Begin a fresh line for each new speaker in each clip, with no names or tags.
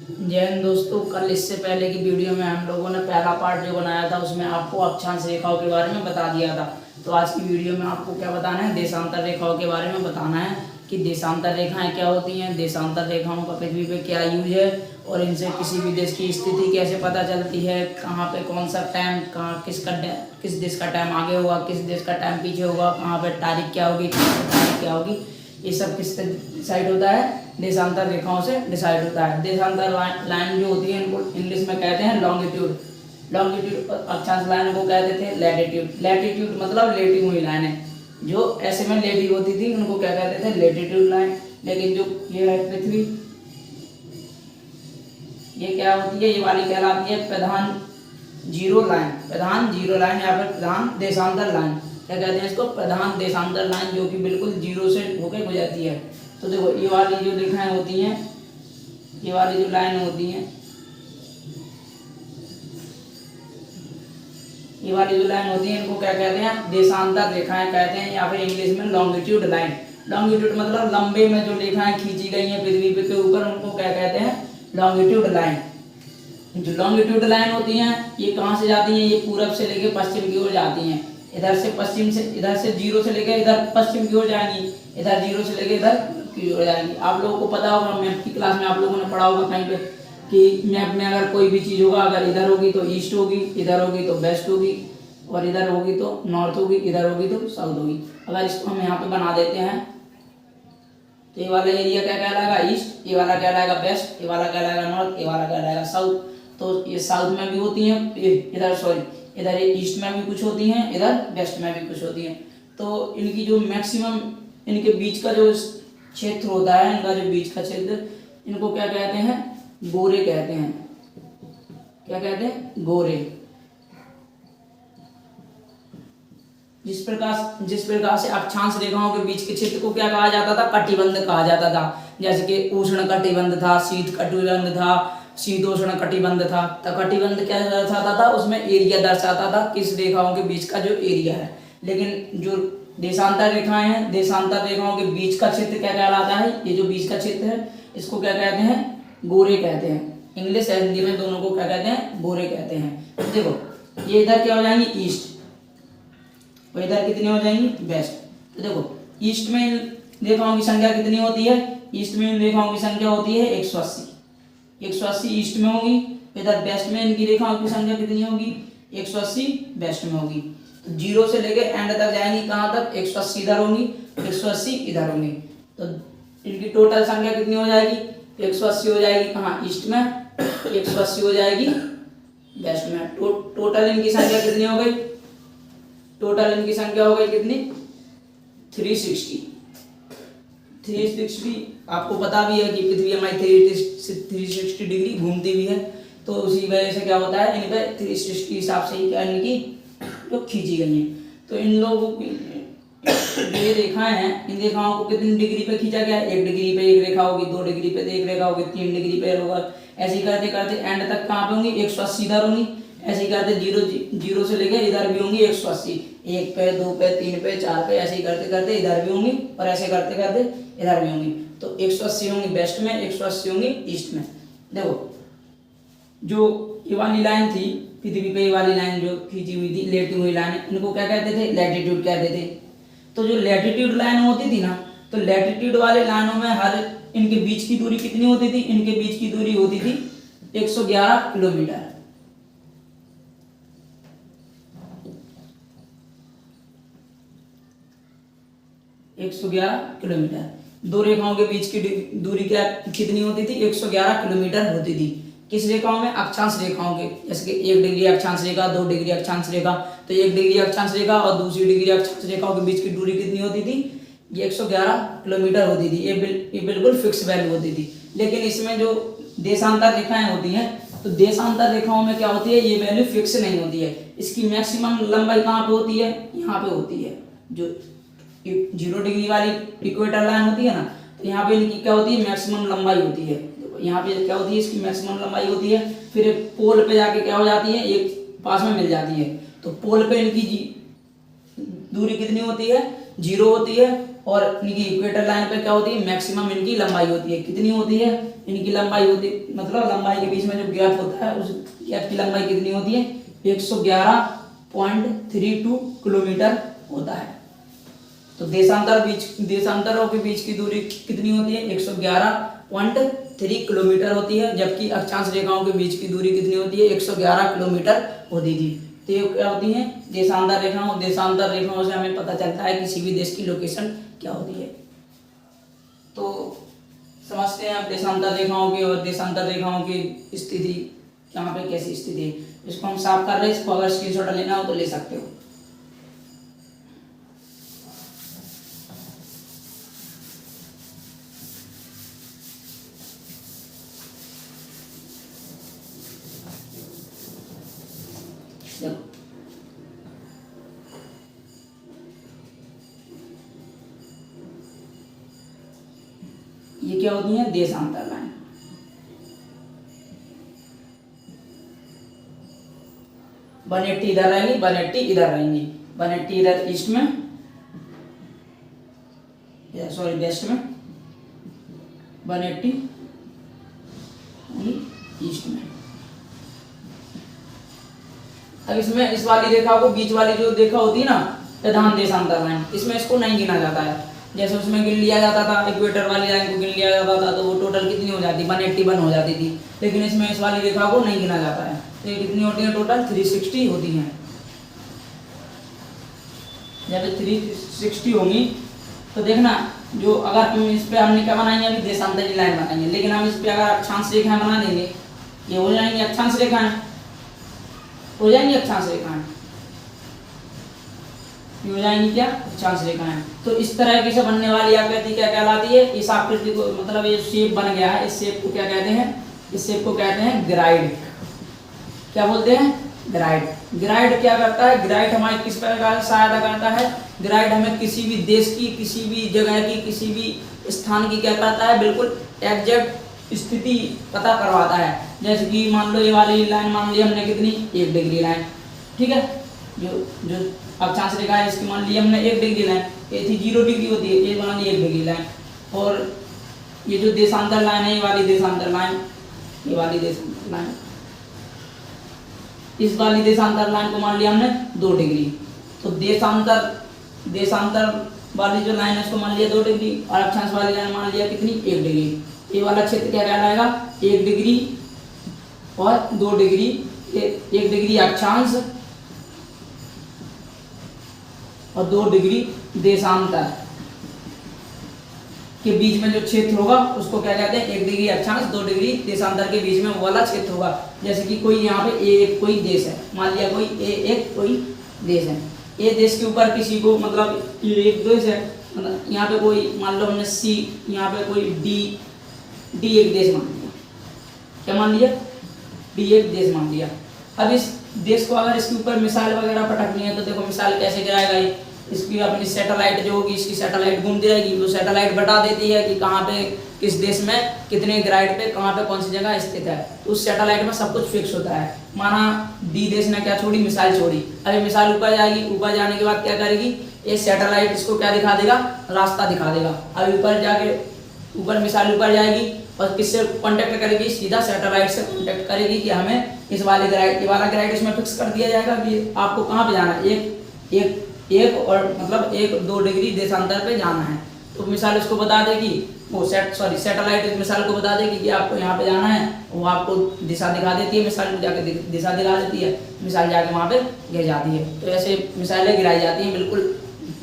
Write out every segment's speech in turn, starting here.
जय हिंद दोस्तों। कल इससे पहले की वीडियो में हम लोगों ने पहला पार्ट जो बनाया था उसमें आपको अक्षांश रेखाओं के बारे में बता दिया था। तो आज की वीडियो में आपको क्या बताना है, देशांतर रेखाओं के बारे में बताना है कि देशांतर रेखाएं क्या होती हैं, देशांतर रेखाओं का पृथ्वी पे क्या यूज है और इनसे किसी भी देश की स्थिति कैसे पता चलती है, कहाँ पे कौन सा टाइम, कहाँ किस देश का टाइम आगे होगा, किस देश का टाइम पीछे होगा, कहाँ पे तारीख क्या होगी, तारीख क्या होगी, ये सब किससे डिसाइड होता है, देशांतर रेखाओं से डिसाइड होता है। देशांतर लाइन जो होती है इनको इंग्लिश में कहते हैं लॉन्गिट्यूड। लॉन्गिट्यूड अक्षांश लाइन को कहते थे लैटिट्यूड। लैटिट्यूड मतलब लेटी हुई लाइन है, जो ऐसे में लेटी होती थी उनको क्या कहते थे, लैटिट्यूड लाइन। लेकिन जो ये है पृथ्वी, ये क्या होती है, ये वाली कहलाती है प्रधान जीरो लाइन। प्रधान जीरो लाइन या फिर प्रधान देशांतर लाइन, क्या कहते हैं इसको, प्रधान देशांतर लाइन, जो कि बिल्कुल जीरो से होकर गुजरती है। तो देखो ये वाली जो रेखाएं होती हैं, ये वाली जो लाइन होती हैं, ये वाली जो लाइन होती है इनको क्या कहते हैं, देशांतर रेखाएं कहते हैं, या फिर इंग्लिश में लॉन्गिट्यूड लाइन। लॉन्गिट्यूड मतलब लंबे में जो रेखाएं खींची गई हैं पृथ्वी के ऊपर उनको क्या कहते हैं, लॉन्गिट्यूड लाइन। जो लॉन्गिट्यूड लाइन होती हैं ये कहाँ से जाती हैं, ये पूरब से लेकर पश्चिम की ओर जाती हैं। इधर से पश्चिम से, इधर से जीरो से लेकर इधर पश्चिम की ओर जाएंगी, इधर जीरो से लेकर इधर की ओर जाएंगी। आप लोगों को पता होगा, मैप की क्लास में आप लोगों ने पढ़ा होगा कहीं पे कि मैप में अगर कोई भी चीज़ होगा, अगर इधर होगी तो ईस्ट होगी, इधर होगी तो वेस्ट होगी, और इधर होगी तो नॉर्थ होगी, इधर होगी तो साउथ होगी। अगर इसको हम यहाँ पे बना देते हैं तो ये वाला एरिया क्या कहलाएगा, ईस्ट, ये वाला कहलाएगा वेस्ट, ये वाला कहलाएगा नॉर्थ, ये वाला कहलाएगा साउथ। तो ये साउथ में भी होती हैं, इधर सॉरी इधर ईस्ट में भी कुछ होती हैं, इधर वेस्ट में भी कुछ होती हैं। तो इनकी जो मैक्सिमम, इनके बीच का जो क्षेत्र होता है, इनका जो बीच का क्षेत्र, इनको क्या कहते हैं, गोरे कहते हैं। क्या कहते हैं, गोरे। जिस प्रकार से अक्षांश रेखाओं के बीच के क्षेत्र को क्या कहा जाता था, कटिबंध कहा जाता था। जैसे कि उष्ण कटिबंध था, शीत कटिबंध था, शीतोष्ण कटिबंध था। तो कटिबंध क्या दर्शाता था, उसमें एरिया दर्शाता था, किस रेखाओं के बीच का जो एरिया है। लेकिन जो देशांतर रेखाएं हैं, देशांतर रेखाओं के बीच का क्षेत्र क्या कहलाता है, ये जो बीच का क्षेत्र है इसको क्या कहते हैं, गोरे कहते हैं। इंग्लिश और हिंदी में दोनों को क्या कहते हैं, गोरे कहते हैं। देखो ये इधर क्या हो जाएंगी, ईस्ट, और इधर कितनी हो जाएंगी, वेस्ट। तो देखो ईस्ट में इन रेखाओं की संख्या कितनी होती है, ईस्ट में इन रेखाओं की संख्या होती है 180। 180 ईस्ट में होगी। इधर वेस्ट में इनकी रेखाओं की संख्या कितनी होगी, 180 वेस्ट में होगी। तो जीरो से लेकर एंड तक जाएंगी, कहाँ तक, 180 इधर होंगी, 180 इधर होंगी। तो इनकी टोटल संख्या कितनी हो जाएगी, 180 हो जाएगी कहाँ, ईस्ट में, 180 हो जाएगी वेस्ट में। टोटल इनकी संख्या कितनी हो गई, टोटल इनकी संख्या हो गई कितनी, 360। 360 आपको पता भी है कि पृथ्वी हमारी 360 डिग्री घूमती भी है। तो उसी वजह से क्या होता है, इन पे 360 के हिसाब से ही क्या इनकी जो खींची गई है। तो इन लोगों की ये रेखाएं हैं, इन रेखाओं को कितनी डिग्री पे खींचा गया है, 1 डिग्री पे एक रेखा होगी, 2 डिग्री पे एक रेखा होगी, 3 डिग्री पे होगा। ऐसे ही करते करते एंड तक कहाँ पे होंगी, 180 इधर होंगी। ऐसे ही करते जीरो से लेकर इधर भी होंगी 180, 1 पे, 2 पे, 3 पे, 4 पे, ऐसे ही करते करते इधर भी होंगी, और ऐसे करते करते इधर भी होंगी। तो 180 होंगी वेस्ट में, 180 होंगी ईस्ट में। देखो जो ये वाली लाइन थी पृथ्वी पे, ये वाली लाइन जो खींची हुई थी, लेटी हुई लाइन, इनको क्या कहते थे, लैटिट्यूड कहते थे। तो जो लैटिट्यूड लाइन होती थी ना, तो लैटिट्यूड वाले लाइनों में हर इनके बीच की दूरी कितनी होती थी, इनके बीच की दूरी होती थी 111 किलोमीटर। 111 किलोमीटर। दो रेखाओं के बीच की दूरी क्या कितनी होती थी, 111 किलोमीटर होती थी। किस रेखाओं में, अक्षांश रेखाओं के। जैसे कि 1 डिग्री अक्षांश रेखा, 2 डिग्री अक्षांश रेखा। तो 1 डिग्री अक्षांश रेखा और दूसरी डिग्री अक्षांश रेखाओं के बीच की दूरी कितनी होती थी, ये 111 किलोमीटर होती थी। ये बिल्कुल फिक्स वैल्यू होती थी। लेकिन इसमें जो देशांतर रेखाएं होती हैं, तो देशांतर रेखाओं में क्या होती है, ये वैल्यू फिक्स नहीं होती है। इसकी मैक्सिमम लंबाई कहाँ पे होती है, यहाँ पे होती है। जो 0 डिग्री वाली इक्वेटर लाइन होती है ना, तो यहाँ पे इनकी क्या होती है, मैक्सिमम लंबाई होती है। यहाँ पे क्या होती है, इसकी मैक्सिमम लंबाई होती है। फिर पोल पे जाके क्या हो जाती है, एक पास में मिल जाती है। तो पोल पे इनकी दूरी कितनी होती है, 0 होती है, और इनकी इक्वेटर लाइन पे क्या होती है, मैक्सिमम इनकी लंबाई होती है। कितनी होती है इनकी लंबाई होती है, मतलब लंबाई के बीच में जो गैप होता है उस गैप की लंबाई कितनी होती है, 111.32 किलोमीटर होता है। तो देशांतरों के बीच की दूरी कितनी होती है, 111.3 किलोमीटर होती है, जबकि अक्षांश रेखाओं के बीच की दूरी कितनी होती है, 111 किलोमीटर होती थी। तो ये क्या होती है, देशांतर रेखाओं। देशांतर रेखाओं से हमें पता चलता है किसी भी देश की लोकेशन क्या होती है। तो समझते हैं आप देशांतर रेखाओं की, और देशांतर रेखाओं की स्थिति यहाँ पे कैसी स्थिति है, इसको हम साफ कर रहे हैं। इसको अगर स्क्रीनशॉट लेना हो तो ले सकते हो। ये क्या होती है, देशांतर लाइन। वन 180 इधर रहेंगी, 180 इधर रहेंगी, 180 इधर ईस्ट में, सॉरी वेस्ट में, 180 ईस्ट में। अब इसमें इस वाली रेखा को, बीच वाली जो रेखा होती है ना प्रधान देशांतर लाइन, इसमें इसको नहीं गिना जाता है। जैसे उसमें गिन लिया जाता था, इक्वेटर वाली लाइन को गिन लिया जाता था तो वो टोटल कितनी हो जाती, 181 हो जाती थी। लेकिन इसमें इस वाली रेखा को नहीं गिना जाता है। तो ये कितनी होती है, टोटल 360 होती हैं। जब 360 होंगी तो देखना, जो अगर हम इस पे हमने क्या बनाएंगे, अभी देशांतरी लाइन बनाएंगे, लेकिन हम इस पे अगर अक्षांश रेखाएं बना देंगे, ये हो जाएंगी अक्षांश रेखाएं, हो जाएंगी अक्षांश रेखाएं, हो जाएंगी क्या, अक्षांश रेखाएं। तो इस तरह से बनने वाली आकृति क्या कहलाती है, इस आकृति को, मतलब ये शेप बन गया है, इस शेप को क्या कहते हैं, इस शेप को कहते हैं ग्राइड। क्या बोलते हैं, ग्राइड। ग्राइड क्या करता है, ग्राइड हमारी किस प्रकार से सहायता करता है, ग्राइड हमें किसी भी देश की, किसी भी जगह की, किसी भी स्थान की क्या करता है, बिल्कुल एग्जैक्ट स्थिति पता करवाता है। जैसे कि मान लो ये वाली लाइन मान ली हमने कितनी, 1 डिग्री लाइन, ठीक है, जो अक्षांश रेखा है इसकी मान ली हमने 1 डिग्री लाइन, ये थी 0 डिग्री होती है, ये मान ली 1 डिग्री लाइन। और ये जो देशांतर लाइन है, ये वाली देशांतर लाइन, ये वाली देशांतर लाइन, इस वाली देशांतर लाइन को मान लिया हमने 2 डिग्री। तो देशांतर वाली जो लाइन है उसको मान लिया 2 डिग्री, और अक्षांश वाली लाइन मान लिया कितनी, 1 डिग्री। ये वाला क्षेत्र क्या कहलाएगा, 1 डिग्री और 2 डिग्री, 1 डिग्री अक्षांश और 2 डिग्री देशांतर के बीच में जो क्षेत्र होगा उसको क्या कहते हैं, 1 डिग्री अक्षांश 2 डिग्री देशांतर के बीच में वो वाला क्षेत्र होगा। जैसे कि कोई यहाँ पे ए कोई देश है, मान लिया कोई एक कोई देश है, ए देश के ऊपर किसी को, मतलब ये एक देश है, मतलब यहाँ पे कोई मान लो हमने सी, यहाँ पे कोई डी एक देश मान लिया, क्या मान लिया, डी एक देश मान लिया। अब इस देश को अगर इसके ऊपर मिसाइल वगैरह पटकनी है तो देखो मिसाइल कैसे गिराएगा, ये इसकी अपनी सैटेलाइट जो होगी, इसकी सैटेलाइट घूमती रहेगी, वो सैटेलाइट बता देती है कि कहाँ पे, किस देश में कितने ग्राइड पे, कहाँ पे कौन सी जगह स्थित है। तो उस सैटेलाइट में सब कुछ फिक्स होता है। माना डी देश ने क्या छोड़ी, मिसाइल छोड़ी, अभी मिसाइल ऊपर जाएगी, ऊपर जाने के बाद क्या करेगी, ये सैटेलाइट इसको क्या दिखा देगा, रास्ता दिखा देगा। अभी ऊपर जाके, ऊपर मिसाइल ऊपर जाएगी और किससे कांटेक्ट करेगी, सीधा सैटेलाइट से कांटेक्ट करेगी कि हमें इस वाले ग्राइड, ये वाला ग्राइड इसमें फिक्स कर दिया जाएगा कि आपको कहाँ पे जाना है, एक और मतलब 1-2 डिग्री देशांतर पे जाना है। तो मिसाइल उसको बता देगी, वो सैटेलाइट मिसाइल को बता देगी कि आपको यहाँ पे जाना है, वो आपको दिशा दिखा देती है, मिसाइल को जाके दिशा दिखा देती है, मिसाइल जाके वहाँ पे गिर जाती है। तो ऐसे मिसाइलें गिराई जाती हैं, बिल्कुल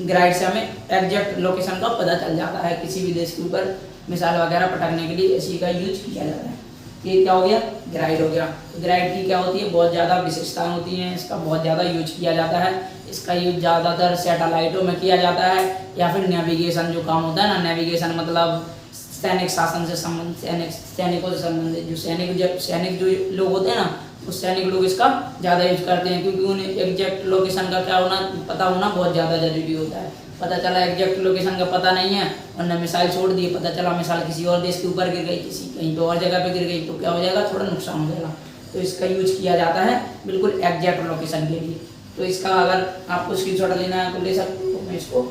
ग्राइड से हमें एग्जैक्ट लोकेशन का पता चल जाता है। किसी भी देश के ऊपर मिसाइल वगैरह पटकने के लिए इसी का यूज किया जाता है। ये क्या हो गया, ग्राइड हो गया। तो ग्राइड की क्या होती है, बहुत ज़्यादा विशेषताएं होती हैं, इसका बहुत ज़्यादा यूज किया जाता है। इसका यूज ज़्यादातर सैटेलाइटों में किया जाता है, या फिर नेविगेशन जो काम होता है ना, नेविगेशन मतलब सैनिक शासन से संबंधित, सैनिकों से संबंधित, जो सैनिक जो लोग होते हैं ना, उस सैनिक लोग इसका ज़्यादा यूज करते हैं, क्योंकि उन्हें एग्जैक्ट लोकेशन का क्या होना, पता होना बहुत ज़्यादा जरूरी होता है। पता चला एग्जैक्ट लोकेशन का पता नहीं है और ने मिसाइल छोड़ दी, पता चला मिसाइल किसी और देश के ऊपर गिर गई, किसी कहीं पे और जगह पे गिर गई, तो क्या हो जाएगा, थोड़ा नुकसान हो जाएगा। तो इसका यूज किया जाता है बिल्कुल एग्जैक्ट लोकेशन के लिए। तो इसका अगर आपको स्क्रीनशॉट लेना है तो ले सकते हो। मैं इसको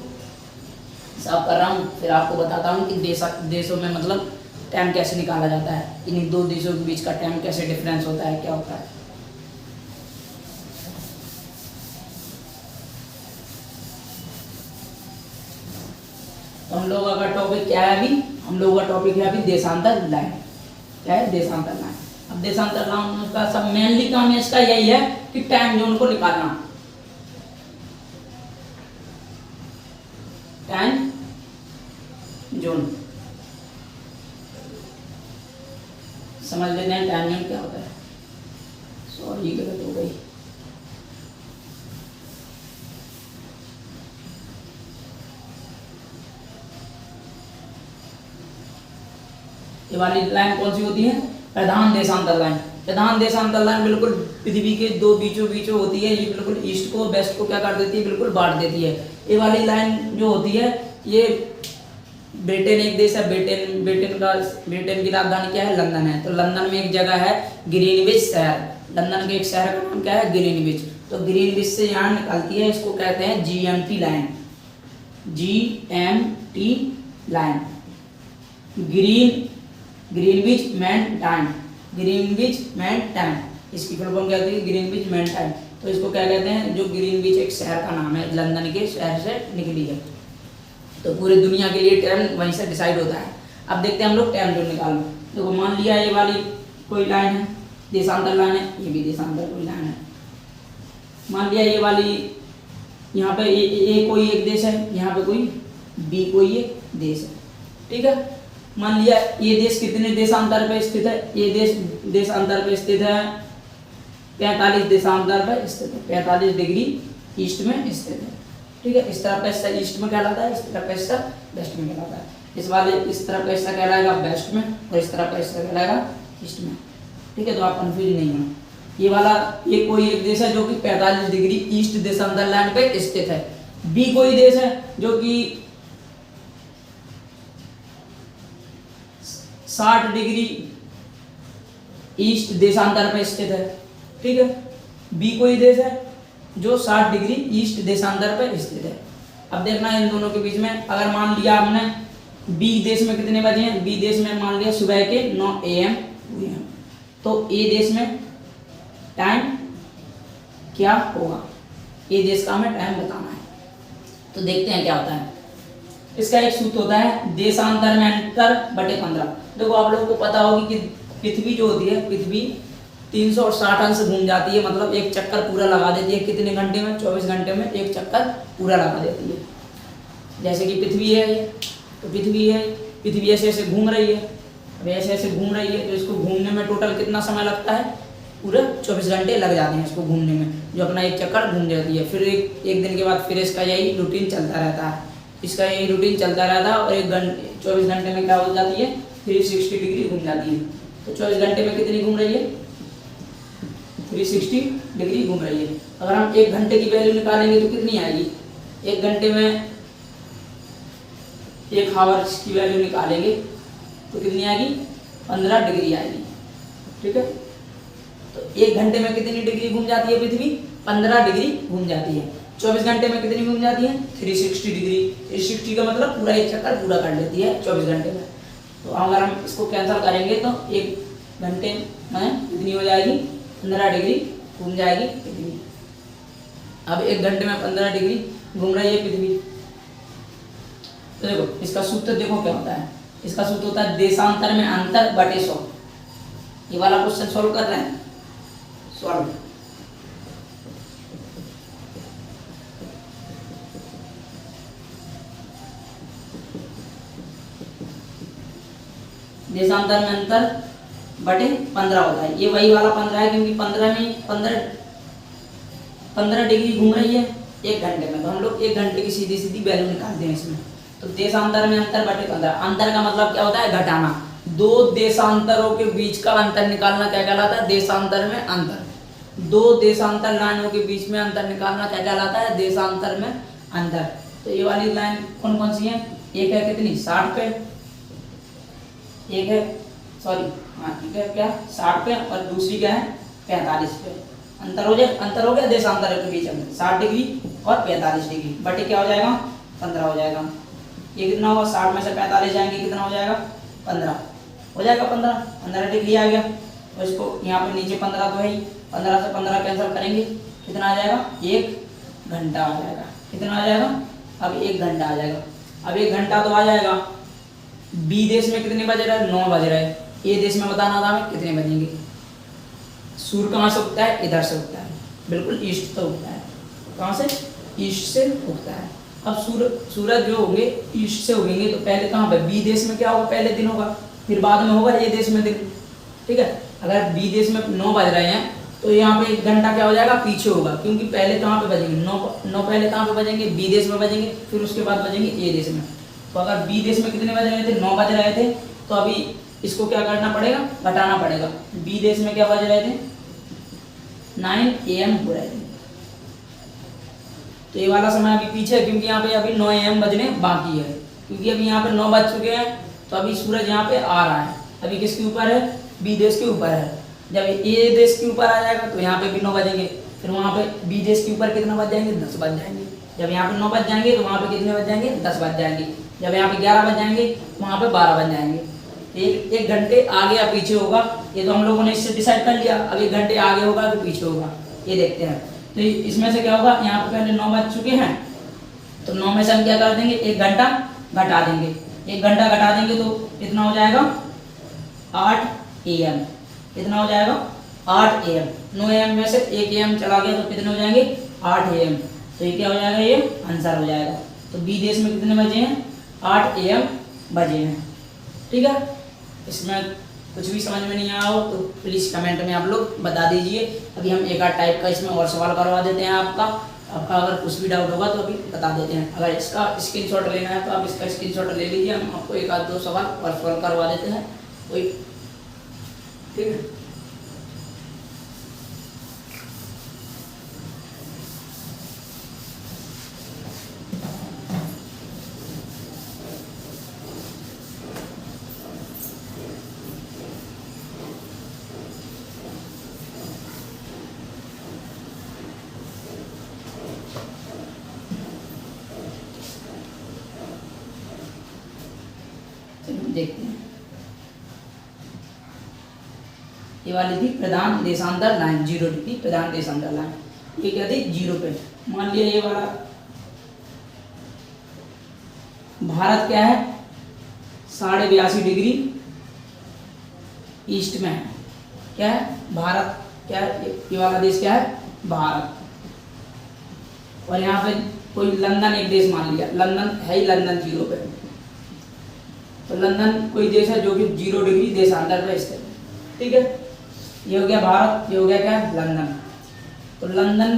हिसाब कर रहा हूँ, फिर आपको बताता हूँ कि देशों में मतलब टाइम कैसे निकाला जाता है, इन्हीं दो देशों के बीच का टाइम कैसे डिफरेंस होता है, क्या होता है। तो हम लोगों का टॉपिक क्या है अभी, हम लोगों का टॉपिक है अभी देशांतर लाइन। क्या है? देशांतर लाइन। अब देशांतर लाइन का सब मेनली काम इसका यही है कि टाइम जोन को निकालना, टाइम जोन समझ लेते हैं टाइम जोन क्या होता है। सॉरी गलत हो गई। ये वाली लाइन कौन सी होती है? प्रधान देशांतर लाइन। प्रधान देशांतर लाइन बिल्कुल पृथ्वी के दो बीचों बीचों होती है, ये बिल्कुल ईस्ट को वेस्ट को क्या कर देती है, बिल्कुल बांट देती है। ये वाली लाइन जो होती है ये ब्रिटेन एक देश है, ब्रिटेन की राजधानी क्या है? लंदन है। तो लंदन में एक जगह है ग्रीनविच शहर, लंदन के एक शहर का नाम क्या है? ग्रीनविच। तो ग्रीनविच से यहाँ निकलती है, इसको कहते हैं GMT line, GMT line, Greenwich main time, Greenwich main time, इसकी फुल फॉर्म क्या होती है? Greenwich main time. तो इसको क्या कहते हैं? जो ग्रीनविच एक शहर का नाम है, लंदन के शहर से निकली है। तो पूरे दुनिया के लिए टाइम वहीं से डिसाइड होता है। अब देखते हैं हम लोग टाइम जोन निकालो। देखो मान लिया ये वाली कोई लाइन है, देशांतर लाइन है, ये भी देशांतर कोई लाइन है। मान लिया ये वाली यहाँ पे ए कोई एक देश है, यहाँ पे कोई बी कोई एक देश है, ठीक है। मान लिया ये देश कितने देशांतर पे स्थित है? ये देश देशांतर पे स्थित है 45 देशांतर पे स्थित है, 45 डिग्री ईस्ट में स्थित है, ठीक है। इस तरफ का हिस्सा ईस्ट में कहलाता है, इस तरफ का हिस्सा वेस्ट में कहलाता है। इस तरफ का हिस्सा कहलाएगा वेस्ट में और इस तरफ का हिस्सा कहलाएगा ईस्ट में, ठीक है। तो आप कंफ्यूज नहीं होना। ये वाला ये कोई एक देश है जो कि 45 डिग्री ईस्ट देशांतर लाइन पे स्थित है। बी कोई देश है जो कि 60 डिग्री ईस्ट देशांतर पे स्थित है, ठीक है। बी कोई देश है जो 60 डिग्री ईस्ट देशांतर पर स्थित है। अब देखना है इन दोनों के बीच में, अगर मान लिया हमने बी देश में कितने बजे हैं? बी देश में मान लिया सुबह के 9 AM हुए हैं, तो ए देश में टाइम क्या होगा? ए देश का हमें टाइम बताना है। तो देखते हैं क्या होता है। इसका एक सूत्र होता है देशांतर में अंतर बटे 15। देखो आप लोगों को पता होगी कि पृथ्वी जो होती है, पृथ्वी 360 अंश घूम जाती है, मतलब एक चक्कर पूरा लगा देती है। कितने घंटे में? 24 घंटे में एक चक्कर पूरा लगा देती है। जैसे कि पृथ्वी है ये, तो पृथ्वी ऐसे ऐसे घूम रही है, अब ऐसे ऐसे घूम रही है, तो इसको घूमने में टोटल कितना समय लगता है? पूरे 24 घंटे लग जाते हैं इसको घूमने में, जो अपना एक चक्कर घूम जाती है। फिर एक दिन के बाद फिर इसका यही रूटीन चलता रहता है, इसका यही रूटीन चलता रहता है और 24 घंटे में क्या हो जाती है? 360 डिग्री घूम जाती है। तो 24 घंटे में कितनी घूम रही है? 360 डिग्री घूम रही है। अगर हम 1 घंटे की वैल्यू निकालेंगे तो कितनी आएगी? 1 घंटे में 1 आवर्स की वैल्यू निकालेंगे तो कितनी आएगी? 15 डिग्री आएगी, ठीक है। तो 1 घंटे में कितनी डिग्री घूम जाती है पृथ्वी? 15 डिग्री घूम जाती है। 24 घंटे में कितनी घूम जाती है? 360 डिग्री। 360 का मतलब पूरा एक चक्कर पूरा कर लेती है 24 घंटे में। तो अगर हम इसको कैंसिल करेंगे तो 1 घंटे में कितनी हो जाएगी? 15 डिग्री घूम जाएगी पृथ्वी। अब 1 घंटे में 15 डिग्री घूम रही है पृथ्वी। तो देखो इसका सूत्र देखो क्या होता है। इसका सूत्र होता है देशांतर में अंतर बटे 100। ये वाला क्वेश्चन सॉल्व कर रहे हैं, सॉल्व। देशांतर में अंतर बटे 15 होता है। ये वही वाला 15 है क्योंकि 15 डिग्री घूम रही है 1 घंटे में, तो हम लोग 1 घंटे की सीधी सीधी वैल्यू निकालते हैं इसमें। तो देशांतर में अंतर बटे 15। अंतर का मतलब क्या होता है? घटाना। 2 देशांतरों के बीच का अंतर निकालना क्या कहलाता है? देशांतर में अंतर। 2 देशांतर लाइनों के बीच में अंतर निकालना क्या कहलाता है? देशांतर में अंतर। तो ये वाली लाइन कौन कौन सी है? एक है कितनी? 60 पे, एक है सॉरी हाँ ठीक है क्या 60 पे, और दूसरी क्या है? 45 पे। अंतर हो गया देशांतर के बीच में 60 डिग्री और 45 डिग्री बटे क्या हो जाएगा? 15 हो जाएगा। ये कितना होगा, 60 में से 45 जाएंगे कितना हो जाएगा, 15 हो जाएगा, 15 डिग्री आ गया। तो इसको यहाँ पे नीचे 15 तो है ही, 15 से 15 कैंसिल करेंगे, कितना आ जाएगा, 1 घंटा आ जाएगा। कितना आ जाएगा, अब 1 घंटा आ जाएगा। अब 1 घंटा तो आ जाएगा। बी देश में कितने बज रहा है, 9 बज रहा है। ए देश में बताना था हमें कितने बजेंगे। सूर्य कहाँ से उगता है, इधर से उगता है, बिल्कुल ईस्ट से उगता है। कहाँ से, ईस्ट से उगता है। अब सूरज जो होंगे ईस्ट से उगेंगे, तो पहले कहाँ पे, बी देश में क्या होगा, पहले दिन होगा, फिर बाद में होगा ए देश में दिन। ठीक है, अगर बी देश में 9 बज रहे हैं तो यहाँ पे 1 घंटा क्या हो जाएगा, पीछे होगा, क्योंकि पहले कहाँ पे बजेंगे, 9 पहले कहाँ पे बजेंगे, बी देश में बजेंगे, फिर उसके बाद बजेंगे ए देश में। तो अगर बी देश में कितने बज रहे थे, 9 बज रहे थे, तो अभी इसको क्या करना पड़ेगा, घटाना पड़ेगा। बी देश में क्या बज रहे थे, 9 AM हो रहे थे। तो ये वाला समय अभी पीछे है, क्योंकि यहाँ पे अभी 9 AM बजने बाकी है, क्योंकि अभी यहाँ पे 9 बज चुके हैं। तो अभी सूरज यहाँ पे आ रहा है, अभी किसके ऊपर है, बी देश के ऊपर है। जब ए देश के ऊपर आ जाएगा तो यहाँ पे भी 9 बजेंगे, फिर वहाँ पे बी देश के ऊपर कितना बज जाएंगे, 10 बज जाएंगे। जब यहाँ पे 9 बज जाएंगे तो वहाँ पे कितने बज जाएंगे, 10 बज जाएंगे। जब यहाँ पे 11 बज जाएंगे वहाँ पे 12 बज जाएंगे। एक घंटे आगे या पीछे होगा, ये तो हम लोगों ने इससे डिसाइड कर लिया। अब 1 घंटे आगे होगा कि पीछे होगा, ये देखते हैं। तो इसमें से क्या होगा, यहाँ पे पहले 9 बज चुके हैं, तो 9 में से हम क्या कर देंगे, 1 घंटा घटा देंगे। 1 घंटा घटा देंगे तो कितना हो जाएगा, 8 AM। कितना हो जाएगा, 8 AM। 9 AM में से 1 AM चला गया तो कितने हो जाएंगे, 8 AM। तो ये क्या हो जाएगा, ये आंसर हो जाएगा। तो बी देश में कितने बजे हैं, 8 AM बजे हैं। ठीक है, इसमें कुछ भी समझ में नहीं आया हो तो प्लीज़ कमेंट में आप लोग बता दीजिए। अभी हम एक आध टाइप का इसमें और सवाल करवा देते हैं आपका अगर कुछ भी डाउट होगा तो अभी बता देते हैं। अगर इसका स्क्रीनशॉट लेना है तो आप इसका स्क्रीनशॉट ले लीजिए, हम आपको एक आध 2 सवाल और सॉल्व करवा देते हैं कोई। ठीक है, देखते हैं। ये वाली थी प्रधान देशांतर लाइन, 0 डिग्री प्रधान देशांतर लाइन। ये क्या थी, 0 पे। मान लिया ये वाला भारत क्या है, 82.5 डिग्री ईस्ट में है। क्या है, भारत क्या है, ये वाला देश क्या है, भारत। और यहाँ पे कोई लंदन एक देश मान लिया, लंदन है ही, लंदन 0 पे। तो लंदन कोई देश है जो कि 0 डिग्री देशांतर पे स्थित है। ठीक है, ये हो गया भारत, ये हो गया क्या, लंदन। तो लंदन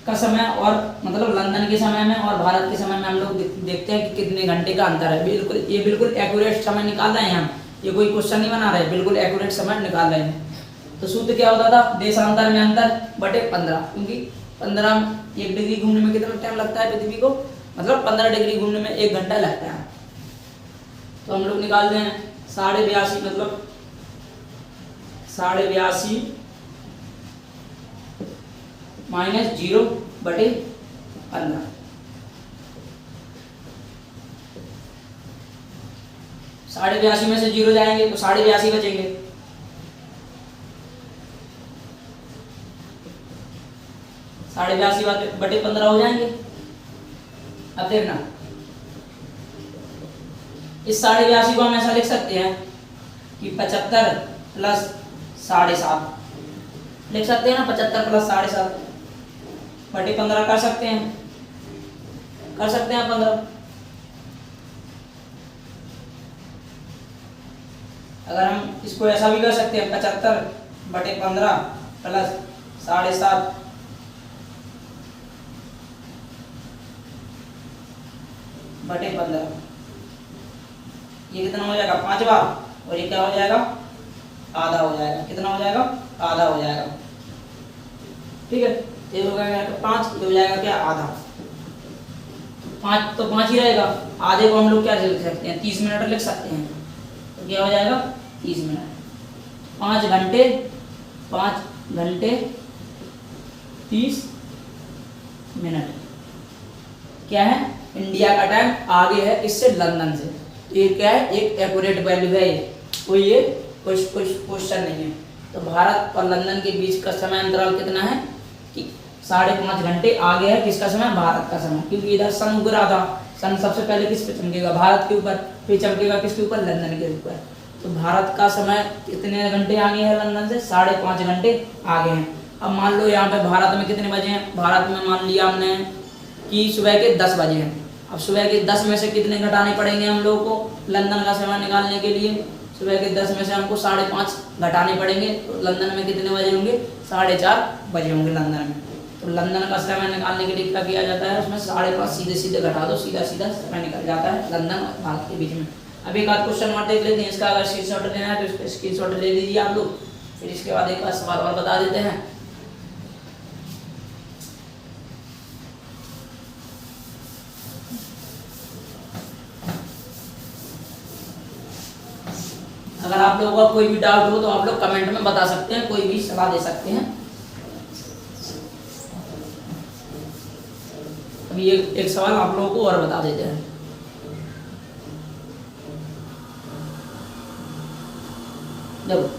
का समय और मतलब लंदन के समय में और भारत के समय में हम लोग देखते हैं कि कितने घंटे का अंतर है। बिल्कुल ये बिल्कुल एक्यूरेट समय निकाल रहे हैं हम, ये कोई क्वेश्चन नहीं बना रहे, बिल्कुल एक्यूरेट समय निकाल रहे हैं। तो सूत्र क्या होता था, देशांतर में अंतर बटे 15, क्योंकि 1 डिग्री घूमने में कितना टाइम लगता है पृथ्वी को, मतलब 15 डिग्री घूमने में 1 घंटा लगता है। तो हम लोग निकालते हैं 82.5 मतलब 82.5 माइनस 0 बटे 15। साढ़े 82 में से 0 जाएंगे तो 82.5 बचेंगे। साढ़े 82 बटे 15 हो जाएंगे। अब देखना, इस 82.5 को हम ऐसा लिख सकते हैं कि 75 प्लस 7.5 लिख सकते हैं ना, 75 प्लस 7.5 बटे 15 कर सकते हैं, 15। अगर हम इसको ऐसा भी कर सकते हैं, 75 बटे 15 प्लस 7.5 बटे 15। ये कितना हो जाएगा, 5 बार, और ये क्या हो जाएगा, आधा हो जाएगा। कितना हो जाएगा, आधा हो जाएगा। ठीक है, ये हो गया 5, ये हो जाएगा क्या, आधा। 5 तो 5 ही रहेगा, आधे को हम लोग क्या लिख सकते हैं, 30 मिनट लिख सकते हैं। तो क्या हो जाएगा, 30 मिनट। 5 घंटे 30 मिनट क्या है, इंडिया का टाइम आगे है इससे, लंदन से। तो ये क्या है, एक एक्यूरेट वैल्यू है ये, कोई ये क्वेश्चन नहीं है। तो भारत और लंदन के बीच का समय अंतराल कितना है कि 5.5 घंटे आगे है किसका समय, भारत का समय, क्योंकि इधर सन उग रहा था। सन सबसे पहले किस पे चमकेगा, भारत के ऊपर, फिर चमकेगा किसके ऊपर, लंदन के ऊपर। तो भारत का समय कितने घंटे आगे है लंदन से, 5.5 घंटे आगे हैं। अब मान लो यहाँ पे भारत में कितने बजे हैं, भारत में मान लिया हमने कि सुबह के 10 बजे हैं। अब सुबह के 10 में से कितने घटाने पड़ेंगे हम लोगों को लंदन का समय निकालने के लिए, सुबह के 10 में से हमको 5.5 घटाने पड़ेंगे। तो लंदन में कितने बजे होंगे, 4:30 बजे होंगे लंदन में। तो लंदन का समय निकालने के लिए क्या किया जाता है, उसमें 5.5 सीधे सीधे घटा दो, सीधा सीधा समय निकल जाता है लंदन और भारत के बीच में। अब एक आध क्वेश्चन और देख लेते हैं, इसका अगर स्क्रीनशॉट लेना है तो इसका स्क्रीनशॉट ले लीजिए आप लोग, फिर इसके बाद एक आध सवाल और बता देते हैं। अगर आप लोगों का कोई भी डाउट हो तो आप लोग कमेंट में बता सकते हैं, कोई भी सलाह दे सकते हैं। अभी एक सवाल आप लोगों को और बता देते हैं। देखो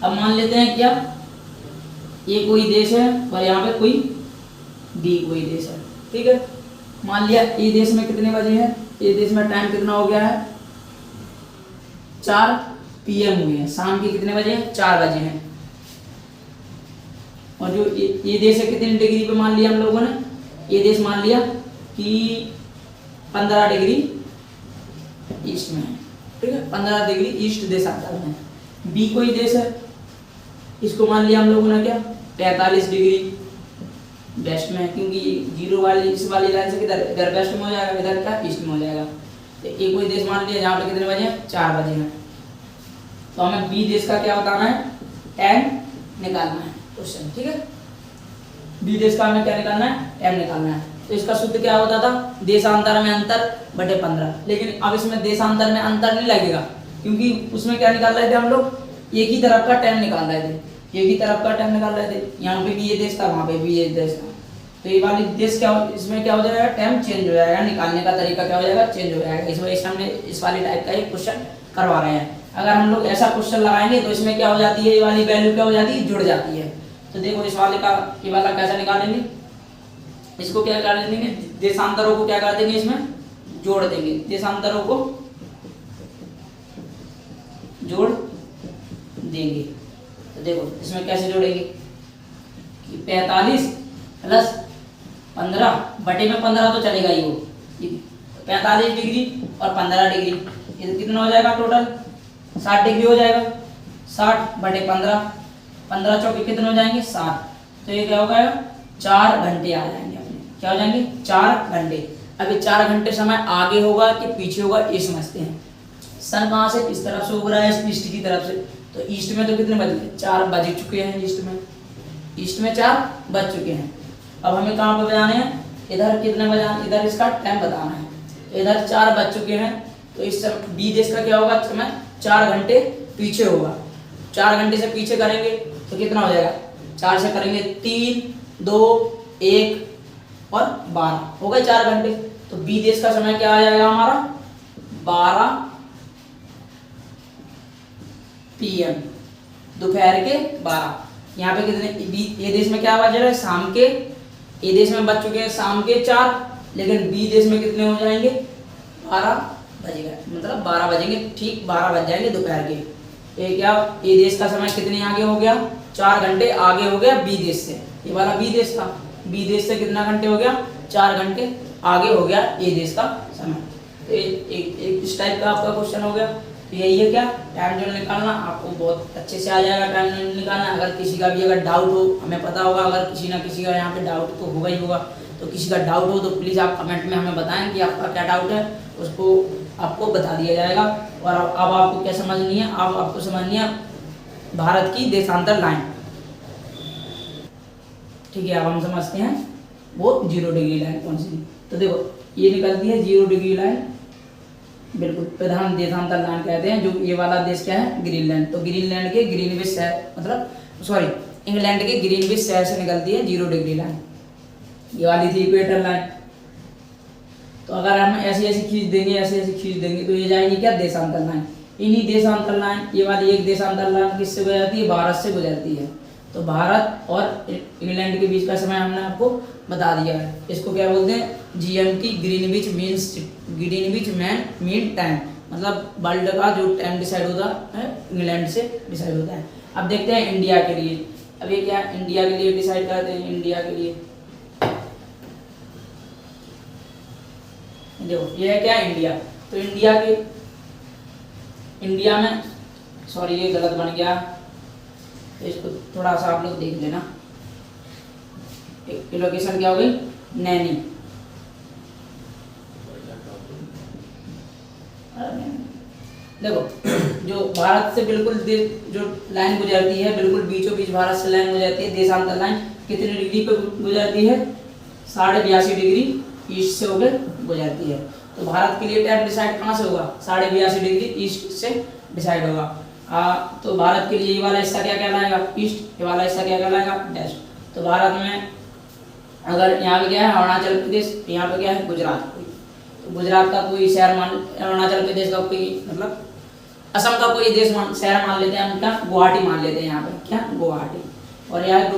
अब मान लेते हैं क्या, ये कोई देश है और यहाँ पे कोई बी कोई देश है, ठीक है। मान लिया ए देश में कितने बजे हैं, ए देश में टाइम कितना हो गया है, 4 PM हुए हैं, शाम के कितने बजे हैं, 4 बजे हैं। और जो ये देश है कितने डिग्री पे मान लिया हम लोगों ने, ये देश मान लिया कि 15 डिग्री ईस्ट में है, ठीक है, 15 डिग्री ईस्ट देशांतर में। बी कोई देश है, इसको मान लिया हम लोगों ने क्या, 45 डिग्री वेस्ट में है, क्योंकि जीरो वाली इस वाली लाइन से किधर, इधर वेस्ट में हो जाएगा, इधर क्या ईस्ट में हो जाएगा। तो एक कोई देश मान लिया जहाँ पे कितने बजे हैं, 4 बजे हैं। तो हमें बी देश का क्या बताना है, टाइम निकालना है क्वेश्चन, ठीक है। बी देश का हमें क्या निकालना है, टाइम निकालना है। तो इसका सूत्र क्या होता था, देशांतर में अंतर बटे 15। लेकिन अब इसमें देशांतर में अंतर नहीं लगेगा, क्योंकि उसमें क्या निकाल रहे थे हम लोग, एक ही तरफ का टाइम निकाल रहे थे, एक ही तरफ का टाइम निकाल रहे थे। यहाँ पे भी ये देश था, वहाँ पे भी ये देश था। तो ये वाली देश क्या, इसमें क्या हो जाएगा, टाइम चेंज हो जाएगा, निकालने का तरीका क्या हो जाएगा, चेंज हो जाएगा। इस वजह से हमने इस वाली टाइप का एक क्वेश्चन करवा रहे हैं। अगर हम लोग ऐसा क्वेश्चन लगाएंगे तो इसमें क्या हो जाती है, ये वाली वैल्यू क्या हो जाती है, जुड़ जाती है। तो देखो इस वाले का ये वाला कैसे निकालेंगे, इसको क्या कर देंगे, देशांतरों को क्या कर देंगे, इसमें जोड़ देंगे, देशांतरों को जोड़ देंगे। तो देखो इसमें कैसे जोड़ेंगे कि 45 प्लस 15 बटे में 15 तो चलेगा ही, वो 45 डिग्री और 15 डिग्री, ये कितना हो जाएगा टोटल, 60 डिग्री हो जाएगा। 60 बटे 15, 15 चौके कितने हो जाएंगे, 60। तो ये क्या होगा, 4 घंटे आ जाएंगे अपने, क्या हो जाएंगे, 4 घंटे। अब ये 4 घंटे समय आगे होगा कि पीछे होगा ये समझते हैं। सन कहाँ से, इस तरफ से उग रहा है, ईस्ट की तरफ से। तो ईस्ट में तो कितने बज गए, 4 बज चुके हैं ईस्ट में, ईस्ट में 4 बज चुके हैं। अब हमें कहाँ पे बजाने हैं, इधर कितने बजाने, इधर इसका टाइम बताना है। तो इधर 4 बज चुके हैं, तो इस समय बी देश का क्या होगा, समय 4 घंटे पीछे होगा। 4 घंटे से पीछे करेंगे तो कितना हो जाएगा, 4 से करेंगे 3, 2, 1 और 12 हो गए 4 घंटे। तो बी देश का समय क्या आ जाएगा हमारा, 12 PM, दोपहर के 12। यहाँ पे कितने, ए देश में क्या बज रहा है, शाम के, ए देश में बज चुके हैं शाम के 4, लेकिन बी देश में कितने हो जाएंगे, 12 बजेगा, मतलब 12 बजेंगे, ठीक 12 बज जाएंगे दोपहर के। ये क्या, ए देश का समय कितने आगे हो गया, 4 घंटे आगे हो गया बी देश से। ये वाला बी देश था, बी देश से कितना घंटे हो गया, 4 घंटे आगे हो गया ए देश का समय। तो एक इस टाइप का आपका क्वेश्चन हो गया। तो यही है क्या, टाइम जोन निकालना, आपको बहुत अच्छे से आ जाएगा टाइम जोन निकालना। अगर किसी का भी अगर डाउट हो, हमें पता होगा अगर किसी ना किसी का यहाँ पे डाउट तो होगा ही होगा, तो किसी का डाउट हो तो प्लीज़ आप कमेंट में हमें बताएं कि आपका क्या डाउट है, उसको आपको बता दिया जाएगा। और अब आपको क्या समझनी है, अब आपको समझनी है भारत की देशांतर लाइन, ठीक है। अब हम समझते हैं वो 0 डिग्री लाइन कौन सी। तो देखो ये निकलती है 0 डिग्री लाइन, बिल्कुल प्रधान देशांतर लाइन कहते हैं। जो ये वाला देश क्या है, ग्रीनलैंड। तो ग्रीनलैंड के ग्रीनविच शहर, मतलब सॉरी इंग्लैंड के ग्रीनविच शहर से निकलती है 0 डिग्री लाइन। ये वाली थी इक्वेटर लाइन। तो अगर हम ऐसे ऐसे खींच देंगे, ऐसे ऐसे खींच देंगे तो ये जाएगी क्या, देशांतर लाइन। इन्हीं देशांतर लाइन, ये वाली एक देशांतर लाइन किससे गुजरती है, भारत से गुजरती है। तो भारत और इंग्लैंड के बीच का समय हमने आपको बता दिया है। इसको क्या बोलते हैं, GMT, ग्रीनविच मीन टाइम, मतलब वर्ल्ड का जो टाइम डिसाइड होता है इंग्लैंड से डिसाइड होता है। अब देखते हैं इंडिया के लिए। अब ये क्या, इंडिया के लिए डिसाइड करते हैं। इंडिया के लिए देखो ये है क्या, इंडिया। तो इंडिया में, सॉरी ये गलत बन गया, तो इसको थोड़ा सा आप लोग देख लेना। लोकेशन क्या हो गई, नैनी। देखो जो भारत से बिल्कुल जो लाइन गुजरती है, बिल्कुल बीचों बीच भारत से लाइन गुजरती है, देशांतर लाइन कितने डिग्री पे गुजरती है, 82.5 डिग्री ईस्ट से होकर गुजरती है। तो भारत के लिए टाइम डिसाइड कहाँ से होगा, 82.5 डिग्री ईस्ट से डिसाइड होगा। तो भारत के लिए ये वाला हिस्सा क्या कहलाएगा, ईस्ट, ये वाला हिस्सा क्या कहलाएगा, वेस्ट। तो भारत में अगर यहाँ पे क्या है, अरुणाचल प्रदेश, यहाँ पे क्या है, गुजरात। तो गुजरात का कोई शहर मान, अरुणाचल प्रदेश का कोई मतलब असम का कोई शहर मान लेते हैं हम, क्या, गुवाहाटी मान लेते हैं यहाँ पे, क्या, गुवाहाटी। और यहाँ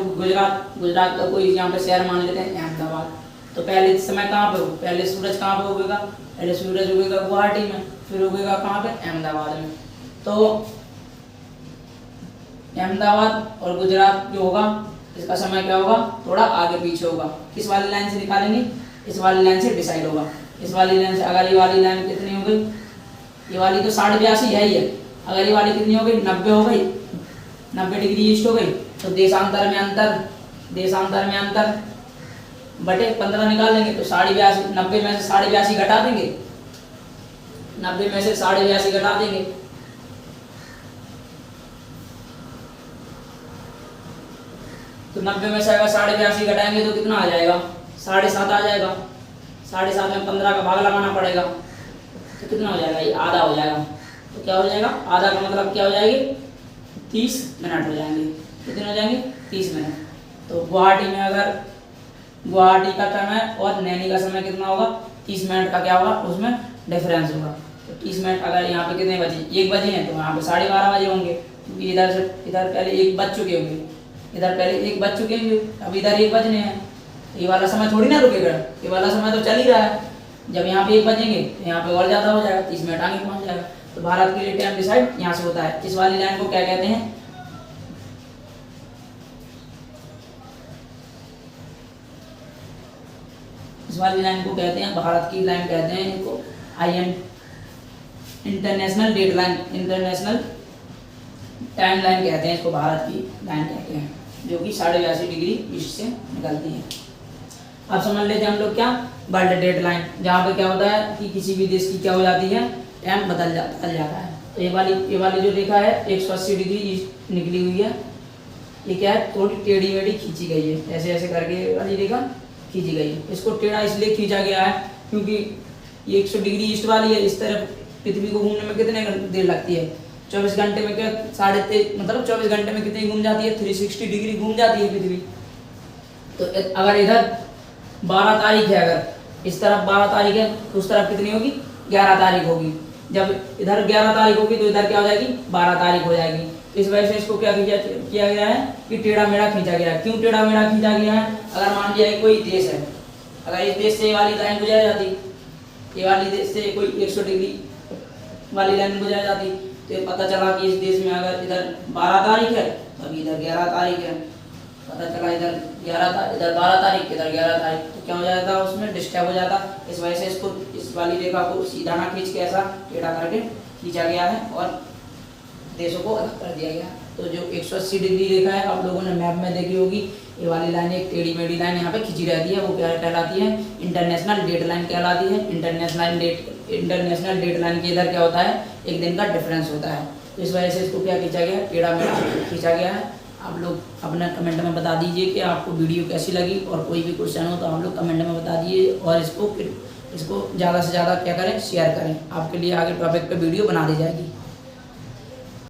गुजरात का कोई यहाँ पे शहर मान लेते हैं, अहमदाबाद। तो पहले समय कहाँ पे हो, पहले सूरज कहाँ पे उगेगा, पहले सूरज उगेगा गुवाहाटी में, फिर उगेगा कहाँ पे, अहमदाबाद में। तो अहमदाबाद और गुजरात जो होगा इसका समय क्या होगा, थोड़ा आगे पीछे होगा। किस वाली लाइन से निकालेंगे, इस वाली लाइन से डिसाइड होगा। इस वाली लाइन से, अगर ये वाली लाइन कितनी हो गई, ये वाली तो 82.5 है ही है, अगर ये वाली कितनी हो गई, 90 हो गई, 90 डिग्री ईस्ट हो गई। तो देशांतर में अंतर बटे 15 निकालेंगे तो 82.5, 90 में से 82.5 घटा देंगे, 90 में से 82.5 घटा देंगे तो 90 में से अगर 82.5 घटाएंगे तो कितना आ जाएगा, 7.5 आ जाएगा। 7.5 में 15 का भाग लगाना पड़ेगा तो कितना हो जाएगा, ये आधा हो जाएगा। तो क्या हो जाएगा, आधा का मतलब क्या हो जाएगी, 30 मिनट हो जाएंगे। कितने हो जाएंगे, 30 मिनट। तो गुवाहाटी में अगर गुवाहाटी का समय और नैनी का समय कितना होगा, 30 मिनट का क्या होगा, उसमें डिफरेंस होगा। तो 30 मिनट अगर यहाँ पे कितने बजे, 1 बजे हैं, तो वहाँ पे 12:30 बजे होंगे, क्योंकि इधर पहले 1 बज चुके होंगे, इधर पहले 1 बज चुके होंगे, अब इधर 1 बजने हैं। ये वाला समय थोड़ी ना रुकेगा, ये वाला समय तो चल ही रहा है। जब यहाँ पे 1 बजेंगे तो यहाँ पे और ज़्यादा हो जाएगा, 30 मिनट आगे पहुँच जाएगा। तो भारत के लिए टाइम डिसाइड यहाँ से होता है। इस वाली लाइन को क्या कहते हैं, इस वाली लाइन को कहते हैं, भारत की लाइन कहते हैं इनको IM, international date line, international time line कहते हैं इसको, भारत की लाइन कहते हैं, जो कि 82.5 डिग्री ईस्ट से निकलती है। अब समझ लेते हैं हम लोग क्या, वर्ल्ड डेट लाइन, जहाँ पे क्या होता है कि किसी भी देश की क्या हो जाती है, टाइम बदल जाता है। तो ये वाली जो रेखा है 180 डिग्री ईस्ट निकली हुई है, ये क्या है, थोड़ी टेढ़ी मेढ़ी खींची गई है, ऐसे ऐसे करके वाली रेखा खींची गई है। इसको टेढ़ा इसलिए खींचा गया है क्योंकि ये 100 डिग्री ईस्ट वाली है। इस तरफ पृथ्वी को घूमने में कितने देर लगती है, 24 घंटे में, क्या 23.5 मतलब 24 घंटे में कितनी घूम जाती है, 360 डिग्री घूम जाती है पृथ्वी। तो अगर इधर 12 तारीख है, अगर इस तरफ 12 तारीख है तो उस तरफ कितनी होगी, 11 तारीख होगी। जब इधर 11 तारीख होगी तो इधर क्या हो जाएगी, 12 तारीख हो जाएगी। इस वजह से इसको क्या किया गया है कि टेढ़ा मेढ़ा खींचा गया है। क्यों टेढ़ा मेढ़ा खींचा गया है, अगर मान लिया कोई देश है, अगर इस देश से ये वाली लाइन गुजर जाती, ये वाली देश से कोई 100 डिग्री वाली लाइन गुजर जाती, तो ये पता चला कि इस देश में अगर इधर 12 तारीख है तो अभी इधर 11 तारीख है, पता चला इधर 12 तारीख, इधर 11 तारीख, तो क्या हो जाता, उसमें डिस्टर्ब हो जाता। इस वजह से इसको, इस वाली रेखा को सीधा ना खींच के ऐसा टेढ़ा करके खींचा गया है और देशों को अलग कर दिया गया। तो जो 180 डिग्री रेखा है, आप लोगों ने मैप में देखी होगी, ये वाली लाइन एक टेढ़ी मेढ़ी लाइन यहाँ पे खींची रहती है, वो क्या कहलाती है, इंटरनेशनल डेट लाइन कहलाती है। इंटरनेशनल डेट लाइन के इधर क्या होता है, एक दिन का डिफरेंस होता है। तो इस वजह से इसको क्या खींचा गया, टेढ़ा मेढ़ा खींचा गया है। आप लोग अपना कमेंट में बता दीजिए कि आपको वीडियो कैसी लगी, और कोई भी क्वेश्चन हो तो आप लोग कमेंट में बता दीजिए, और इसको ज़्यादा से ज़्यादा क्या करें, शेयर करें। आपके लिए आगे टॉपिक पे वीडियो बना दी जाएगी।